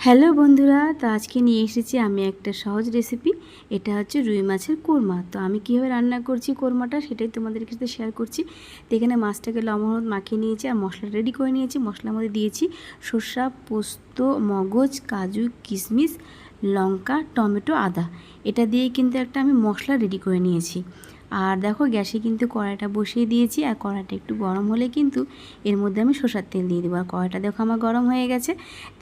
Hello বন্ধুরা, তো আজকে নিয়ে এসেছি আমি একটা সহজ রেসিপি। এটা হচ্ছে রুই মাছের কোরমা। তো আমি কীভাবে রান্না করছি কোরমাটা সেটাই তোমাদের সাথে শেয়ার করছি। তো এখানে মাছটাকে লবণ হলুদ মাখিয়ে নিয়েছি আর মশলা রেডি করে নিয়েছি। মশলার মধ্যে দিয়েছি সর্ষা, পোস্ত, মগজ, কাজু, কিশমিশ, লঙ্কা, টমেটো, আদা। এটা দিয়ে কিন্তু একটা আমি মশলা রেডি করে নিয়েছি। আর দেখো গ্যাসে কিন্তু কড়াইটা বসিয়ে দিয়েছি, আর কড়াইটা একটু গরম হলে কিন্তু এর মধ্যে আমি সরষের তেল দিয়ে দেবো। আর কড়াইটা দেখো আমার গরম হয়ে গেছে,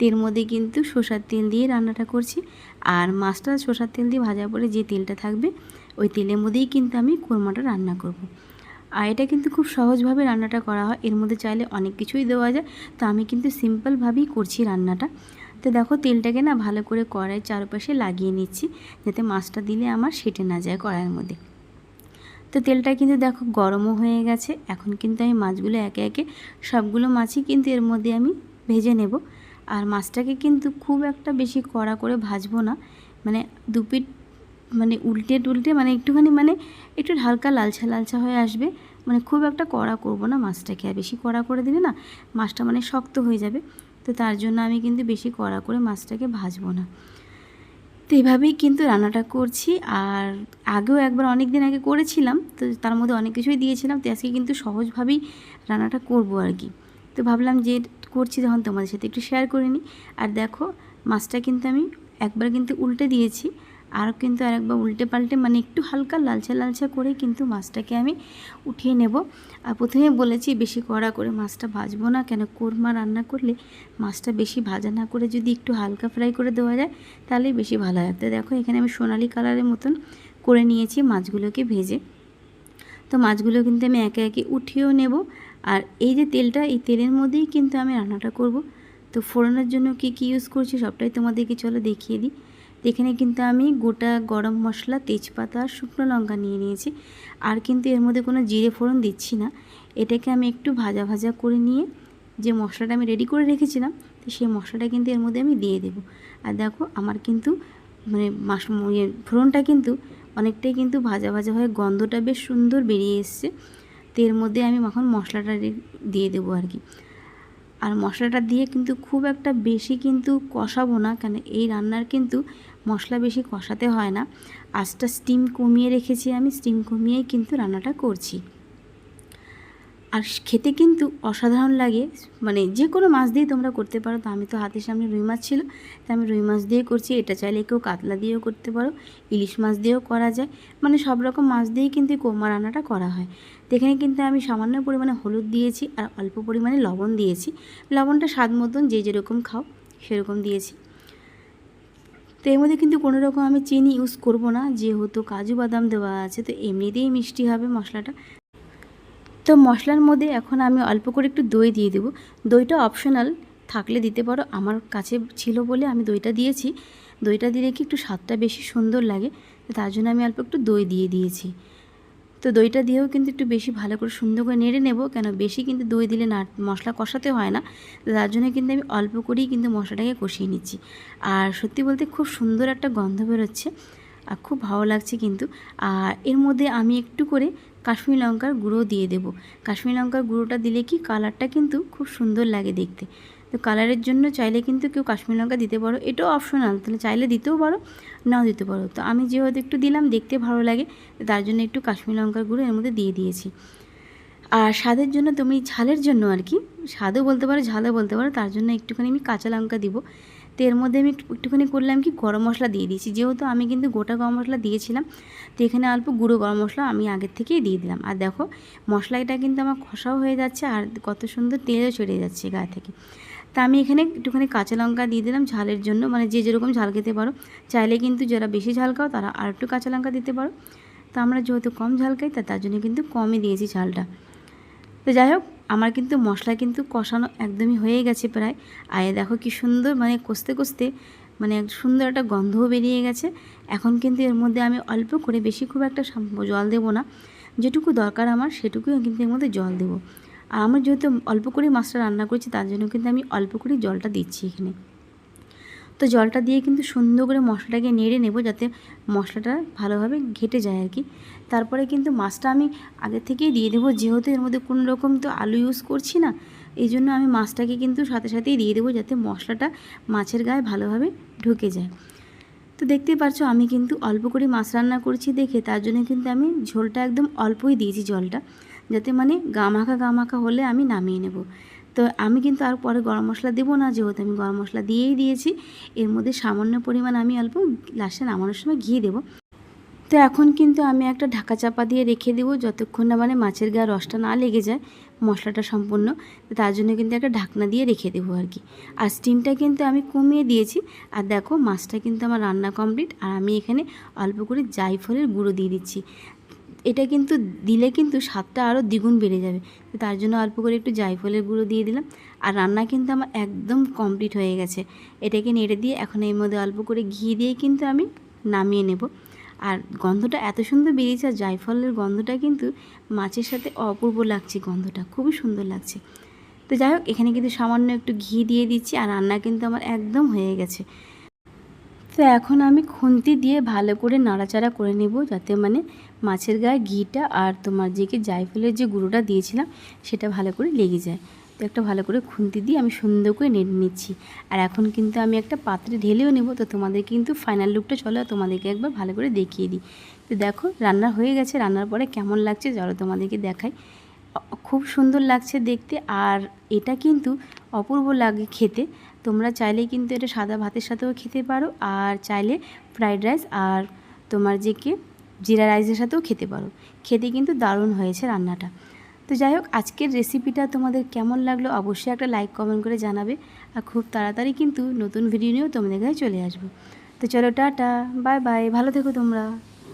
তেল মধ্যে কিন্তু সরষের তেল দিয়ে রান্নাটা করছি। আর মাছটা সরষের তেল দিয়ে ভাজার পরে যে তেলটা থাকবে ওই তেলের মধ্যেই কিন্তু আমি কোরমাটা রান্না করব। আর এটা কিন্তু খুব সহজভাবে রান্নাটা করা হয়, এর মধ্যে চাইলে অনেক কিছুই দেওয়া যায়। তো আমি কিন্তু সিম্পলভাবেই করছি রান্নাটা। তো দেখো তেলটাকে না ভালো করে কড়াইয়ের চারপাশে লাগিয়ে নিচ্ছি, যাতে মাছটা দিলে আমার সেটে না যায় কড়াইয়ের মধ্যে। তো তেলটা কিন্তু দেখো গরমও হয়ে গেছে। এখন কিন্তু আমি মাছগুলো একে একে সবগুলো মাছই কিন্তু এর মধ্যে আমি ভেজে নেব। আর মাছটাকে কিন্তু খুব একটা বেশি কড়া করে ভাজবো না, মানে দুপিট মানে উল্টে টুলটে মানে একটুখানি মানে একটু হালকা লালচা লালচা হয়ে আসবে। মানে খুব একটা কড়া করব না মাছটাকে, আর বেশি কড়া করে দিলে না মাছটা মানে শক্ত হয়ে যাবে। তো তার জন্য আমি কিন্তু বেশি কড়া করে মাছটাকে ভাজবো না। তো এইভাবেই কিন্তু রান্নাটা করছি। আর আগেও একবার অনেক দিন আগে করেছিলাম, তো তার মধ্যে অনেক কিছুই দিয়েছিলাম। তো আজকে কিন্তু সহজভাবেই রান্নাটা করব আর কি। তো ভাবলাম যে করছি যখন তোমাদের সাথে একটু শেয়ার করে নিই। আর দেখো মাছটা কিন্তু আমি একবার কিন্তু উল্টে দিয়েছি, আর কিন্তু আরেকবার উল্টে পাল্টে মানে একটু হালকা লালচা লালচা করে কিন্তু মাছটাকে আমি উঠিয়ে নেব। আর প্রথমে বলেছি বেশি কড়া করে মাছটা ভাজবো না, কেন কোরমা রান্না করলে মাছটা বেশি ভাজা না করে যদি একটু হালকা ফ্রাই করে দেওয়া যায় তাহলেই বেশি ভালো হয়। তো দেখো এখানে আমি সোনালি কালারের মতন করে নিয়েছি মাছগুলোকে ভেজে। তো মাছগুলো কিন্তু আমি একে একে উঠিয়েও নেব। আর এই যে তেলটা, এই তেলের মধ্যেই কিন্তু আমি রান্নাটা করব। তো ফোড়নের জন্য কি কি ইউজ করছি সবটাই তোমাদেরকে চলো দেখিয়ে দিই। এখানে কিন্তু আমি গোটা গরম মশলা, তেজপাতা আর শুকনো লঙ্কা নিয়ে নিয়েছি। আর কিন্তু এর মধ্যে কোনো জিরে ফোড়ন দিচ্ছি না। এটাকে আমি একটু ভাজা ভাজা করে নিয়ে যে মশলাটা আমি রেডি করে রেখেছিলাম, তো সেই মশলাটা কিন্তু এর মধ্যে আমি দিয়ে দেবো। আর দেখো আমার কিন্তু মানে ফোড়নটা কিন্তু অনেকটাই কিন্তু ভাজা ভাজা হয়ে গন্ধটা বেশ সুন্দর বেরিয়ে এসছে। তো এর মধ্যে আমি এখন মশলাটা দিয়ে দেবো আর কি। আর মশলাটা দিয়ে কিন্তু খুব একটা বেশি কিন্তু কষাবো না, কেন এই রান্নার কিন্তু মশলা বেশি কষাতে হয় না। আঁচটা স্টিম কমিয়ে রেখেছি, আমি স্টিম কমিয়েই কিন্তু রান্নাটা করছি। আর খেতে কিন্তু অসাধারণ লাগে। মানে যে কোনো মাছ দিয়ে তোমরা করতে পারো। তো আমি তো হাতের সামনে রুই মাছ ছিল, তো আমি রুই মাছ দিয়ে করছি। এটা চাইলে কেউ কাতলা দিয়েও করতে পারো, ইলিশ মাছ দিয়েও করা যায়। মানে সব রকম মাছ দিয়েই কিন্তু কোরমা রান্নাটা করা হয়। তো এখানে কিন্তু আমি সামান্য পরিমাণে হলুদ দিয়েছি আর অল্প পরিমাণে লবণ দিয়েছি। লবণটা স্বাদ মতন যে যেরকম খাও সেরকম দিয়েছি। তো এর মধ্যে কিন্তু কোনো রকম আমি চিনি ইউজ করব না, যেহেতু কাজু বাদাম দেওয়া আছে। তো এমনিতেই মিষ্টি হবে মশলাটা। তো মশলার মধ্যে এখন আমি অল্প করে একটু দই দিয়ে দেবো। দইটা অপশনাল, থাকলে দিতে পারো। আমার কাছে ছিল বলে আমি দইটা দিয়েছি। দইটা দিলে কি একটু স্বাদটা বেশি সুন্দর লাগে, তার জন্য আমি অল্প একটু দই দিয়ে দিয়েছি। তো দইটা দিয়েও কিন্তু একটু বেশি ভালো করে সুন্দর করে নেড়ে নেব, কেন বেশি কিন্তু দই দিলে না মশলা কষাতে হয় না। তার জন্য কিন্তু আমি অল্প করেই কিন্তু মশলাটাকে কষিয়ে নিচ্ছি। আর সত্যি বলতে খুব সুন্দর একটা গন্ধ বেরোচ্ছে আর খুব ভালো লাগছে কিন্তু। আর এর মধ্যে আমি একটু করে কাশ্মীরি লঙ্কার গুঁড়ো দিয়ে দেব। কাশ্মীরি লঙ্কার গুঁড়োটা দিলে কি কালারটা কিন্তু খুব সুন্দর লাগে দেখতে। তো কালারের জন্য চাইলে কিন্তু কেউ কাশ্মীরি লঙ্কা দিতে পারো, এটাও অপশনাল, তাহলে চাইলে দিতেও পারো নাও দিতে পারো। তো আমি যেহেতু একটু দিলাম, দেখতে ভালো লাগে, তার জন্য একটু কাশ্মীরি লঙ্কার গুঁড়ো এর মধ্যে দিয়ে দিয়েছি। আর স্বাদের জন্য তুমি ঝালের জন্য আর কি, স্বাদও বলতে পারো ঝালও বলতে পারো, তার জন্য একটুখানি আমি কাঁচা লঙ্কা দিব। তো এর মধ্যে আমি একটুখানি করলাম কি গরম মশলা দিয়ে দিয়েছি, যেহেতু আমি কিন্তু গোটা গরম মশলা দিয়েছিলাম। তো এখানে অল্প গুঁড়ো গরম মশলা আমি আগের থেকেই দিয়ে দিলাম। আর দেখো মশলাটা কিন্তু আমার কষাও হয়ে যাচ্ছে আর কত সুন্দর তেলও ছেড়ে যাচ্ছে গায়ে থেকে। তা আমি এখানে একটুখানি কাঁচা লঙ্কা দিয়ে দিলাম ঝালের জন্য, মানে যে যেরকম ঝাল খেতে পারো। চাইলে কিন্তু যারা বেশি ঝাল খাও তারা আর একটু কাঁচা লঙ্কা দিতে পারো। তো আমরা যেহেতু কম ঝাল খাই তার জন্য কিন্তু কমই দিয়েছি ঝালটা। তো যাই হোক, আমার কিন্তু মশলা কিন্তু কষানো একদমই হয়ে গেছে প্রায়। আর দেখো কি সুন্দর মানে কষতে কষতে মানে সুন্দর একটা গন্ধও বেরিয়ে গেছে। এখন কিন্তু এর মধ্যে আমি অল্প করে, বেশি খুব একটা জল দেবো না, যেটুকু দরকার আমার সেটুকুই কিন্তু এর মধ্যে জল দেবো। আর আমার যেহেতু অল্প করে মাছটা রান্না করছি তার জন্য কিন্তু আমি অল্প করে জলটা দিচ্ছি এখানে। তো জলটা দিয়ে কিন্তু সুন্দর করে মশলাটাকে নেড়ে নেব, যাতে মশলাটা ভালোভাবে ঘেটে যায় আর কি। তারপরে কিন্তু মাছটা আমি আগে থেকেই দিয়ে দেবো, যেহেতু এর মধ্যে কোনো রকম তো আলু ইউজ করছি না, এই জন্য আমি মাছটাকে কিন্তু সাথে সাথেই দিয়ে দেবো, যাতে মশলাটা মাছের গায়ে ভালোভাবে ঢুকে যায়। তো দেখতেই পারছো আমি কিন্তু অল্প করে মাছ রান্না করছি দেখে, তার জন্য কিন্তু আমি ঝোলটা একদম অল্পই দিয়েছি জলটা, যাতে মানে গামাখা হলে আমি নামিয়ে নেব। তো আমি কিন্তু আর পরে গরম মশলা দেবো না, যেহেতু আমি গরম মশলা দিয়েই দিয়েছি। এর মধ্যে সামান্য পরিমাণ আমি অল্প লাস্টে নামানোর সময় ঘি দেবো। তো এখন কিন্তু আমি একটা ঢাকা চাপা দিয়ে রেখে দেবো, যতক্ষণ না মানে মাছের গায়ে রসটা না লেগে যায় মশলাটা সম্পূর্ণ। তার জন্য কিন্তু একটা ঢাকনা দিয়ে রেখে দেবো আর কি। আর স্টিমটা কিন্তু আমি কমিয়ে দিয়েছি। আর দেখো মাছটা কিন্তু আমার রান্না কমপ্লিট। আর আমি এখানে অল্প করে জায়ফলের গুঁড়ো দিয়ে দিচ্ছি। এটা কিন্তু দিলে কিন্তু স্বাদটা আরও দ্বিগুণ বেড়ে যাবে। তো তার জন্য অল্প করে একটু জায়ফলের গুঁড়ো দিয়ে দিলাম। আর রান্না কিন্তু আমার একদম কমপ্লিট হয়ে গেছে। এটাকে নেড়ে দিয়ে এখন এর মধ্যে অল্প করে ঘি দিয়ে কিন্তু আমি নামিয়ে নেব। আর গন্ধটা এত সুন্দর বেরিয়েছে, আর জায়ফলের গন্ধটা কিন্তু মাছের সাথে অপূর্ব লাগছে, গন্ধটা খুবই সুন্দর লাগছে। তো যাই হোক, এখানে কিন্তু সামান্য একটু ঘি দিয়ে দিচ্ছি। আর রান্না কিন্তু আমার একদম হয়ে গেছে। তো এখন আমি খুন্তি দিয়ে ভালো করে নাড়াচাড়া করে নেব, যাতে মানে মাছের গায়ে ঘিটা আর তোমার যে জায়ফলের যে গুঁড়োটা দিয়েছিলাম সেটা ভালো করে লেগে যায়। তো একটা ভালো করে খুন্তি দিয়ে আমি সুন্দর করে নেড়ে নিচ্ছি। আর এখন কিন্তু আমি একটা পাত্রে ঢেলেও নেব। তো তোমাদের কিন্তু ফাইনাল লুকটা চলো তোমাদেরকে একবার ভালো করে দেখিয়ে দিই। তো দেখো রান্না হয়ে গেছে, রান্নার পরে কেমন লাগছে চলো তোমাদেরকে দেখাই। খুব সুন্দর লাগছে দেখতে, আর এটা কিন্তু অপূর্ব লাগে খেতে। তোমরা চাইলে কিন্তু এটা সাদা ভাতের সাথেও খেতে পারো, আর চাইলে ফ্রাইড রাইস আর তোমার জিরা রাইসের সাথেও খেতে পারো। খেতে কিন্তু দারুণ হয়েছে রান্নাটা। তো যাই হোক, আজকের রেসিপিটা তোমাদের কেমন লাগলো অবশ্যই একটা লাইক কমেন্ট করে জানাবে। আর খুব তাড়াতাড়ি কিন্তু নতুন ভিডিও নিয়েও তোমাদের কাছে চলে আসবো। তো চলো টাটা, বাই বাই, ভালো থেকো তোমরা।